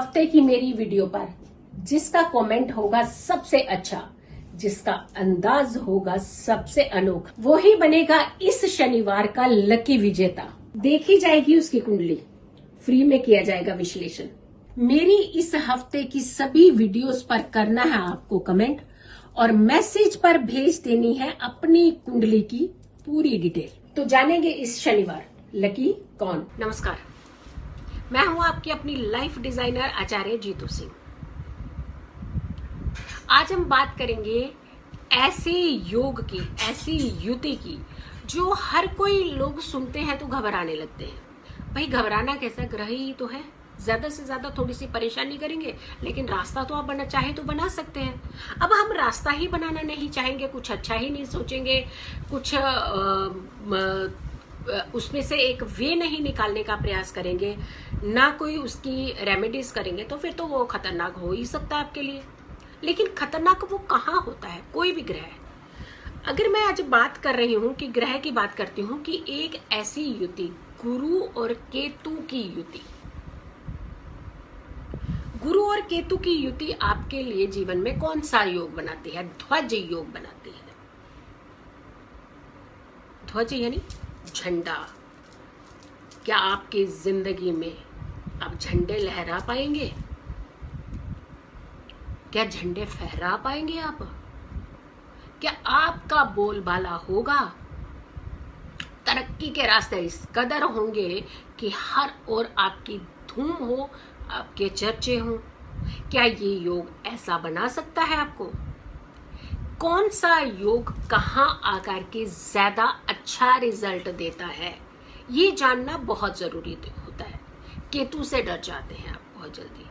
हफ्ते की मेरी वीडियो पर जिसका कमेंट होगा सबसे अच्छा, जिसका अंदाज होगा सबसे अनोखा, वो ही बनेगा इस शनिवार का लकी विजेता। देखी जाएगी उसकी कुंडली, फ्री में किया जाएगा विश्लेषण। मेरी इस हफ्ते की सभी वीडियोस पर करना है आपको कमेंट और मैसेज पर भेज देनी है अपनी कुंडली की पूरी डिटेल। तो जानेंगे इस शनिवार लकी कौन। नमस्कार, मैं हूं आपकी अपनी लाइफ डिजाइनर आचार्य जीतू सिंह। आज हम बात करेंगे ऐसे योग की, ऐसी युति की जो हर कोई लोग सुनते हैं तो घबराने लगते हैं। भाई घबराना कैसा, ग्रह ही तो है, ज्यादा से ज्यादा थोड़ी सी परेशानी करेंगे, लेकिन रास्ता तो आप बना चाहे तो बना सकते हैं। अब हम रास्ता ही बनाना नहीं चाहेंगे, कुछ अच्छा ही नहीं सोचेंगे, कुछ उसमें से एक वे नहीं निकालने का प्रयास करेंगे, ना कोई उसकी रेमेडीज करेंगे, तो फिर तो वो खतरनाक हो ही सकता है आपके लिए। लेकिन खतरनाक वो कहाँ होता है, कोई भी ग्रह। अगर मैं आज बात कर रही हूँ कि ग्रह की बात करती हूँ कि एक ऐसी युति, गुरु और केतु की युति, गुरु और केतु की युति आपके लिए जीवन में कौन सा योग बनाती है? ध्वज योग बनाती है। ध्वज यानी झंडा। क्या आपकी जिंदगी में आप झंडे लहरा पाएंगे? क्या झंडे फहरा पाएंगे आप? क्या आपका बोलबाला होगा? तरक्की के रास्ते इस कदर होंगे कि हर ओर आपकी धूम हो, आपके चर्चे हों। क्या ये योग ऐसा बना सकता है आपको? कौन सा योग कहाँ आकर के ज्यादा अच्छा रिजल्ट देता है, ये जानना बहुत जरूरी होता है। केतु से डर जाते हैं आप बहुत जल्दी,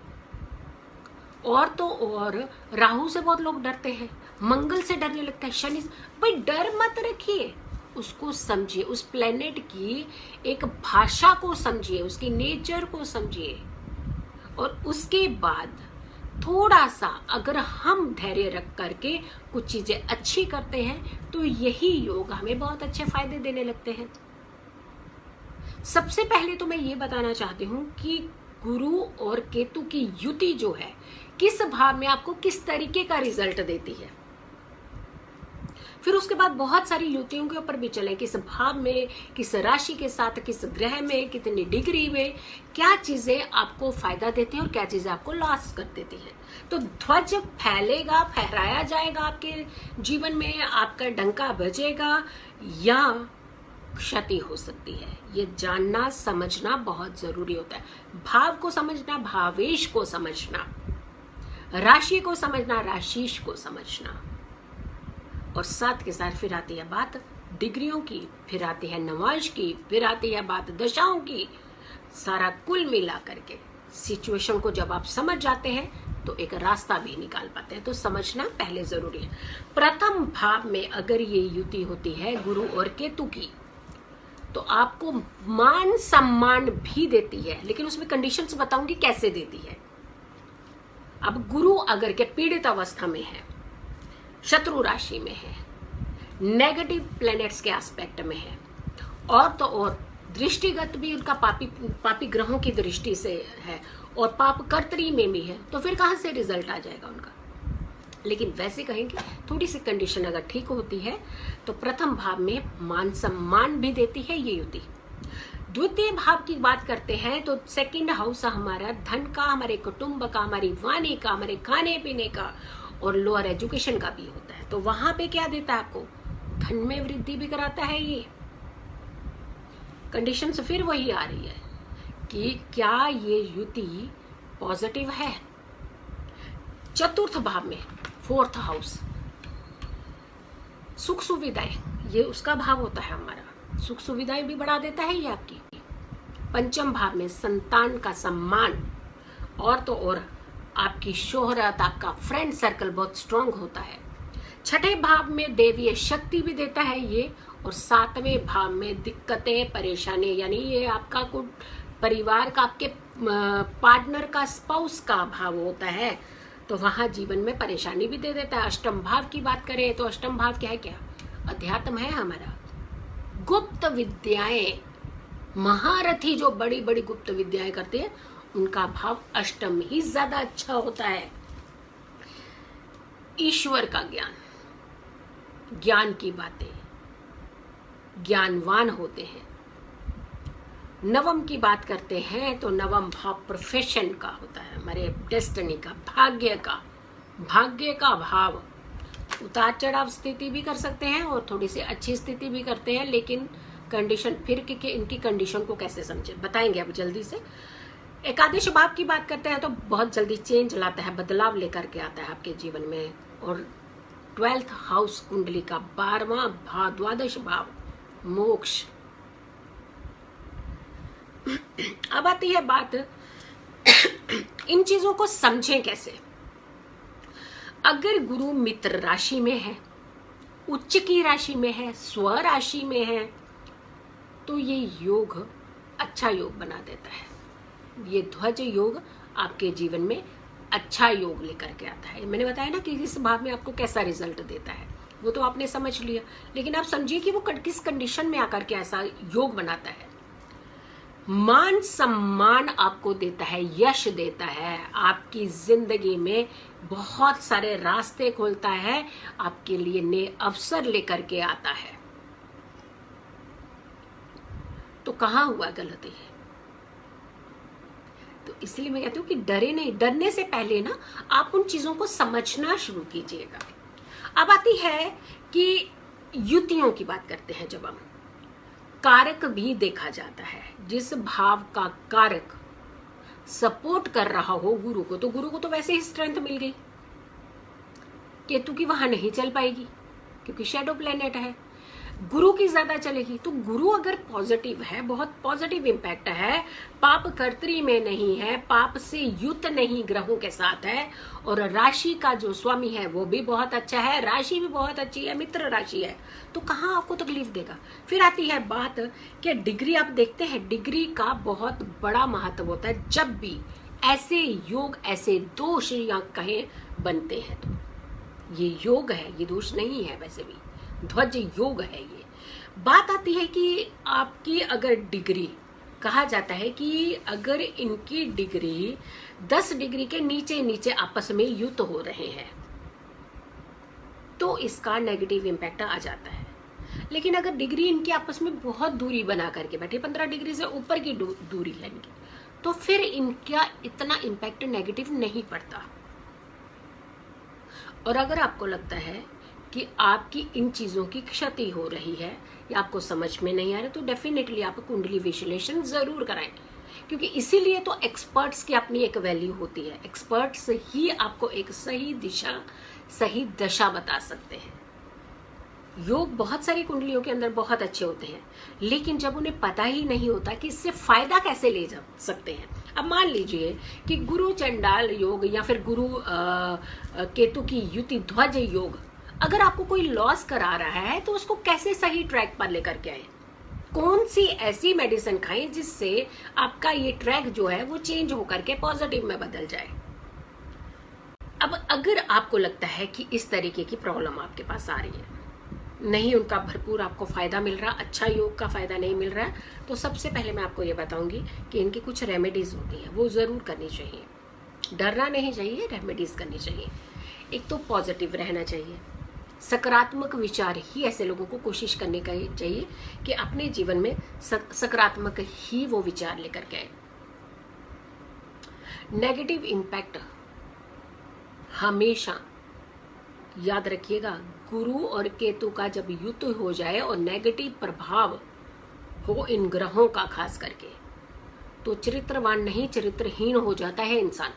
और तो और राहु से बहुत लोग डरते हैं, मंगल से डरने लगता है, शनि से। भाई डर मत रखिए, उसको समझिए, उस प्लेनेट की एक भाषा को समझिए, उसकी नेचर को समझिए, और उसके बाद थोड़ा सा अगर हम धैर्य रख करके कुछ चीजें अच्छी करते हैं तो यही योग हमें बहुत अच्छे फायदे देने लगते हैं। सबसे पहले तो मैं ये बताना चाहती हूँ कि गुरु और केतु की युति जो है, किस भाव में आपको किस तरीके का रिजल्ट देती है। फिर उसके बाद बहुत सारी युतियों के ऊपर भी चले, किस भाव में, किस राशि के साथ, किस ग्रह में, कितनी डिग्री में क्या चीजें आपको फायदा देती हैं और क्या चीजें आपको लॉस कर देती हैं। तो ध्वज फैलेगा, फहराया जाएगा आपके जीवन में, आपका डंका बजेगा या क्षति हो सकती है। ये जानना समझना बहुत जरूरी होता है। भाव को समझना, भावेश को समझना, राशि को समझना, राशिश को समझना, और साथ के साथ फिर आती है बात डिग्रियों की, फिर आती है नवांश की, फिर आती है बात दशाओं की। सारा कुल मिला करके सिचुएशन को जब आप समझ जाते हैं तो एक रास्ता भी निकाल पाते हैं। तो समझना पहले जरूरी है। प्रथम भाव में अगर ये युति होती है गुरु और केतु की, तो आपको मान सम्मान भी देती है, लेकिन उसमें कंडीशंस बताऊंगी कैसे देती है। अब गुरु अगर के पीड़ित अवस्था में है, शत्रु राशि में है, नेगेटिव प्लैनेट्स के एस्पेक्ट में है, और तो और दृष्टिगत भी उनका पापी ग्रहों की दृष्टि से है, और पाप कर्तरी में भी है, तो फिर कहां से रिजल्ट आ जाएगा उनका। लेकिन वैसे कहेंगे थोड़ी सी कंडीशन अगर ठीक होती है तो प्रथम भाव में मान सम्मान भी देती है ये युति। द्वितीय भाव की बात करते हैं तो सेकंड हाउस हमारा धन का, हमारे कुटुंब का, हमारी वाणी का, हमारे खाने पीने का और लोअर एजुकेशन का भी होता है। तो वहां पे क्या देता है आपको? धन में वृद्धि भी कराता है। ये कंडीशन से फिर वही आ रही है कि क्या ये युति पॉजिटिव है। चतुर्थ भाव में, फोर्थ हाउस, सुख सुविधाएं, ये उसका भाव होता है हमारा, सुख सुविधाएं भी बढ़ा देता है ये आपकी। पंचम भाव में संतान का सम्मान, और तो और आपकी शोहरत, आपका फ्रेंड सर्कल बहुत स्ट्रांग होता है। छठे भाव में देवीय शक्ति भी देता है ये, और सातवें भाव में दिक्कतें, परेशानी, यानी ये आपका कुछ परिवार का, आपके पार्टनर का, स्पाउस का भाव होता है, तो वहां जीवन में परेशानी भी दे देता है। अष्टम भाव की बात करें तो अष्टम भाव क्या है? क्या अध्यात्म है हमारा, गुप्त विद्याएं, महारथी जो बड़ी बड़ी गुप्त विद्याएं करते हैं उनका भाव अष्टम ही ज्यादा अच्छा होता है। ईश्वर का ज्ञान, ज्ञान की बातें, ज्ञानवान होते हैं। नवम की बात करते हैं तो नवम भाव प्रोफेशन का होता है, हमारे डेस्टिनी का, भाग्य का भाव। उतार चढ़ाव स्थिति भी कर सकते हैं और थोड़ी सी अच्छी स्थिति भी करते हैं, लेकिन कंडीशन फिर कि इनकी कंडीशन को कैसे समझे बताएंगे अब जल्दी से। एकादश भाव की बात करते हैं तो बहुत जल्दी चेंज लाता है, बदलाव लेकर के आता है आपके जीवन में। और 12th हाउस कुंडली का 12वां भाव, द्वादश भाव, मोक्ष। अब आती है बात इन चीजों को समझें कैसे। अगर गुरु मित्र राशि में है, उच्च की राशि में है, स्व राशि में है, तो ये योग अच्छा योग बना देता है। ये ध्वज योग आपके जीवन में अच्छा योग लेकर के आता है। मैंने बताया ना कि इस भाव में आपको कैसा रिजल्ट देता है, वो तो आपने समझ लिया, लेकिन आप समझिए कि वो किस कंडीशन में आकर के ऐसा योग बनाता है। मान सम्मान आपको देता है, यश देता है, आपकी जिंदगी में बहुत सारे रास्ते खोलता है, आपके लिए नए अवसर लेकर के आता है। तो कहां हुआ गलती है? तो इसलिए मैं कहती हूँ कि डरे नहीं, डरने से पहले ना आप उन चीजों को समझना शुरू कीजिएगा। अब आती है कि युतियों की बात करते हैं। जब हम कारक भी देखा जाता है, जिस भाव का कारक सपोर्ट कर रहा हो गुरु को, तो गुरु को तो वैसे ही स्ट्रेंथ मिल गई, केतु की वहां नहीं चल पाएगी क्योंकि शैडो प्लेनेट है, गुरु की ज्यादा चलेगी। तो गुरु अगर पॉजिटिव है, बहुत पॉजिटिव इंपैक्ट है, पाप कर्त्री में नहीं है, पाप से युक्त नहीं ग्रहों के साथ है, और राशि का जो स्वामी है वो भी बहुत अच्छा है, राशि भी बहुत अच्छी है, मित्र राशि है, तो कहाँ आपको तकलीफ देगा। फिर आती है बात कि डिग्री आप देखते हैं, डिग्री का बहुत बड़ा महत्व होता है जब भी ऐसे योग, ऐसे दोष या कहें बनते हैं। तो ये योग है, ये दोष नहीं है, वैसे भी ध्वज योग है। ये बात आती है कि आपकी अगर डिग्री, कहा जाता है कि अगर इनकी डिग्री 10 डिग्री के नीचे नीचे आपस में युक्त हो रहे हैं तो इसका नेगेटिव इम्पैक्ट आ जाता है। लेकिन अगर डिग्री इनकी आपस में बहुत दूरी बना करके बैठे, 15 डिग्री से ऊपर की दूरी है इनकी, तो फिर इनका इतना इम्पैक्ट नेगेटिव नहीं पड़ता। और अगर आपको लगता है कि आपकी इन चीजों की क्षति हो रही है या आपको समझ में नहीं आ रहा, तो डेफिनेटली आप कुंडली विश्लेषण जरूर कराएं, क्योंकि इसीलिए तो एक्सपर्ट्स की अपनी एक वैल्यू होती है। एक्सपर्ट्स ही आपको एक सही दिशा, सही दशा बता सकते हैं। योग बहुत सारी कुंडलियों के अंदर बहुत अच्छे होते हैं, लेकिन जब उन्हें पता ही नहीं होता कि इससे फायदा कैसे ले जा सकते हैं। अब मान लीजिए कि गुरु चंडाल योग या फिर गुरु केतु की युति ध्वज योग, अगर आपको कोई लॉस करा रहा है तो उसको कैसे सही ट्रैक पर लेकर के आए, कौन सी ऐसी मेडिसिन खाएं जिससे आपका ये ट्रैक जो है वो चेंज होकर के पॉजिटिव में बदल जाए। अब अगर आपको लगता है कि इस तरीके की प्रॉब्लम आपके पास आ रही है, नहीं उनका भरपूर आपको फायदा मिल रहा, अच्छा योग का फायदा नहीं मिल रहा, तो सबसे पहले मैं आपको ये बताऊंगी कि इनकी कुछ रेमेडीज होती है, वो जरूर करनी चाहिए। डरना नहीं चाहिए, रेमेडीज करनी चाहिए। एक तो पॉजिटिव रहना चाहिए, सकारात्मक विचार ही ऐसे लोगों को कोशिश करने का चाहिए कि अपने जीवन में सकारात्मक ही वो विचार लेकर के आए। नेगेटिव इम्पैक्ट हमेशा याद रखिएगा, गुरु और केतु का जब युद्ध हो जाए और नेगेटिव प्रभाव हो इन ग्रहों का खास करके, तो चरित्रवान नहीं चरित्रहीन हो जाता है इंसान।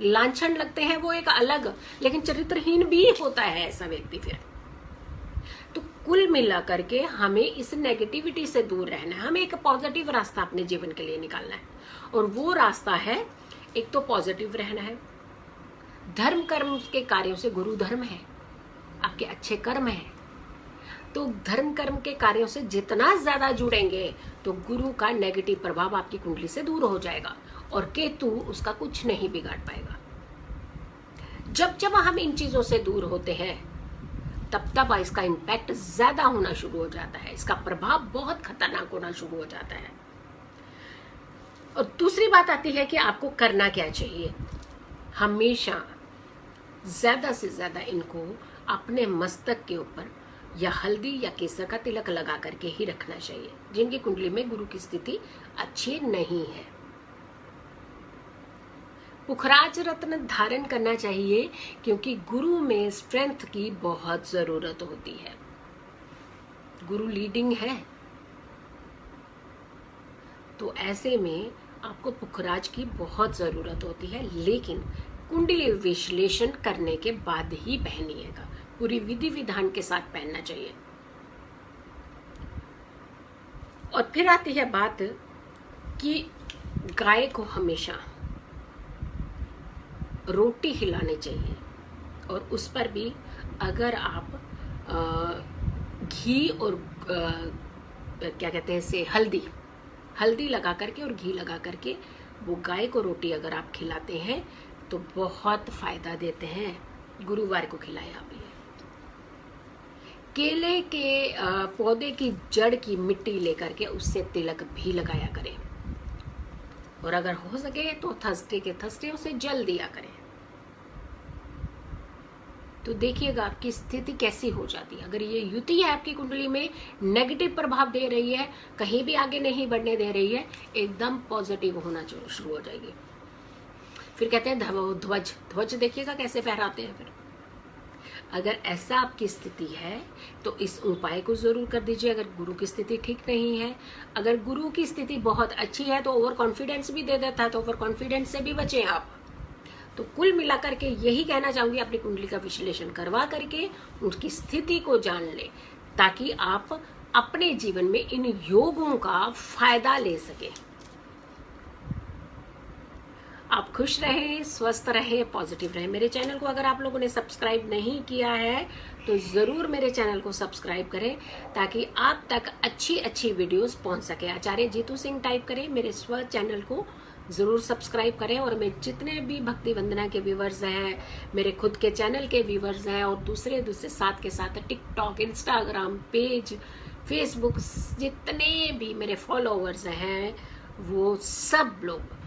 लांछन लगते हैं वो एक अलग, लेकिन चरित्रहीन भी होता है ऐसा व्यक्ति फिर। तो कुल मिलाकर के हमें इस नेगेटिविटी से दूर रहना है, हमें एक पॉजिटिव रास्ता अपने जीवन के लिए निकालना है, और वो रास्ता है एक तो पॉजिटिव रहना है। धर्म कर्म के कार्यों से गुरु धर्म है, आपके अच्छे कर्म है, तो धर्म कर्म के कार्यों से जितना ज्यादा जुड़ेंगे तो गुरु का नेगेटिव प्रभाव आपकी कुंडली से दूर हो जाएगा और केतु उसका कुछ नहीं बिगाड़ पाएगा। जब जब हम इन चीजों से दूर होते हैं तब तब इसका इम्पैक्ट ज्यादा होना शुरू हो जाता है, इसका प्रभाव बहुत खतरनाक होना शुरू हो जाता है। और दूसरी बात आती है कि आपको करना क्या चाहिए। हमेशा ज्यादा से ज्यादा इनको अपने मस्तक के ऊपर या हल्दी या केसर का तिलक लगा करके ही रखना चाहिए, जिनकी कुंडली में गुरु की स्थिति अच्छी नहीं है। पुखराज रत्न धारण करना चाहिए, क्योंकि गुरु में स्ट्रेंथ की बहुत जरूरत होती है। गुरु लीडिंग है, तो ऐसे में आपको पुखराज की बहुत जरूरत होती है, लेकिन कुंडली विश्लेषण करने के बाद ही पहनिएगा। पूरी विधि विधान के साथ पहनना चाहिए। और फिर आती है बात कि गाय को हमेशा रोटी खिलानी चाहिए, और उस पर भी अगर आप घी और क्या कहते हैं इसे, हल्दी लगा करके और घी लगा करके वो गाय को रोटी अगर आप खिलाते हैं तो बहुत फायदा देते हैं। गुरुवार को खिलाएं आप ये। केले के पौधे की जड़ की मिट्टी लेकर के उससे तिलक भी लगाया करें, और अगर हो सके तो थर्सडे के थर्सडे उसे जल दिया करें। तो देखिएगा आपकी स्थिति कैसी हो जाती है। अगर ये युति है आपकी कुंडली में, नेगेटिव प्रभाव दे रही है, कहीं भी आगे नहीं बढ़ने दे रही है, एकदम पॉजिटिव होना शुरू हो जाएगी। फिर कहते हैं ध्वज देखिएगा कैसे फहराते हैं। फिर अगर ऐसा आपकी स्थिति है तो इस उपाय को जरूर कर दीजिए। अगर गुरु की स्थिति ठीक नहीं है, अगर गुरु की स्थिति बहुत अच्छी है तो ओवर कॉन्फिडेंस भी दे देता है, तो ओवर कॉन्फिडेंस से भी बचें आप। तो कुल मिलाकर के यही कहना चाहूंगी, अपनी कुंडली का विश्लेषण करवा करके उनकी स्थिति को जान ले, ताकि आप अपने जीवन में इन योगों का फायदा ले सके। आप खुश रहें, स्वस्थ रहें, पॉजिटिव रहें। मेरे चैनल को अगर आप लोगों ने सब्सक्राइब नहीं किया है तो जरूर मेरे चैनल को सब्सक्राइब करें, ताकि आप तक अच्छी अच्छी वीडियोस पहुंच सके। आचार्य जीतू सिंह टाइप करें, मेरे स्व चैनल को जरूर सब्सक्राइब करें। और मैं जितने भी भक्ति वंदना के व्यूवर्स हैं, मेरे खुद के चैनल के व्यूवर्स हैं, और दूसरे साथ के साथ टिकटॉक, इंस्टाग्राम पेज, फेसबुक, जितने भी मेरे फॉलोअर्स हैं, वो सब लोग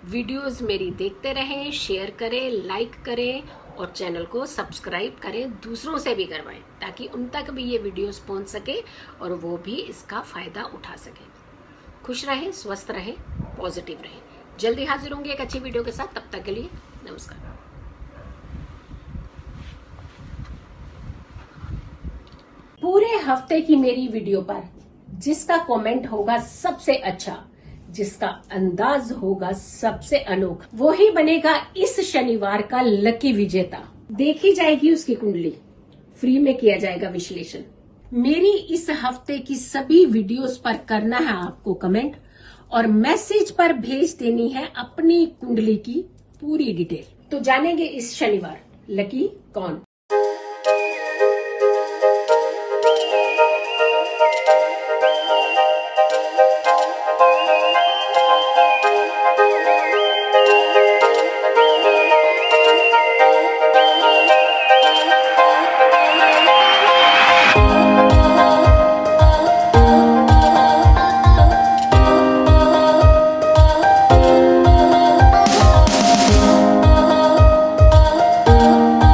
वीडियोस मेरी देखते रहें, शेयर करें, लाइक करें और चैनल को सब्सक्राइब करें, दूसरों से भी करवाएं, ताकि उन तक भी ये वीडियोस पहुंच सके और वो भी इसका फायदा उठा सके। खुश रहें, स्वस्थ रहें, पॉजिटिव रहें। जल्दी हाजिर होंगे एक अच्छी वीडियो के साथ। तब तक के लिए नमस्कार। पूरे हफ्ते की मेरी वीडियो पर जिसका कमेंट होगा सबसे अच्छा, जिसका अंदाज होगा सबसे अनोखा, वो ही बनेगा इस शनिवार का लकी विजेता। देखी जाएगी उसकी कुंडली, फ्री में किया जाएगा विश्लेषण। मेरी इस हफ्ते की सभी वीडियोस पर करना है आपको कमेंट, और मैसेज पर भेज देनी है अपनी कुंडली की पूरी डिटेल। तो जानेंगे इस शनिवार लकी कौन।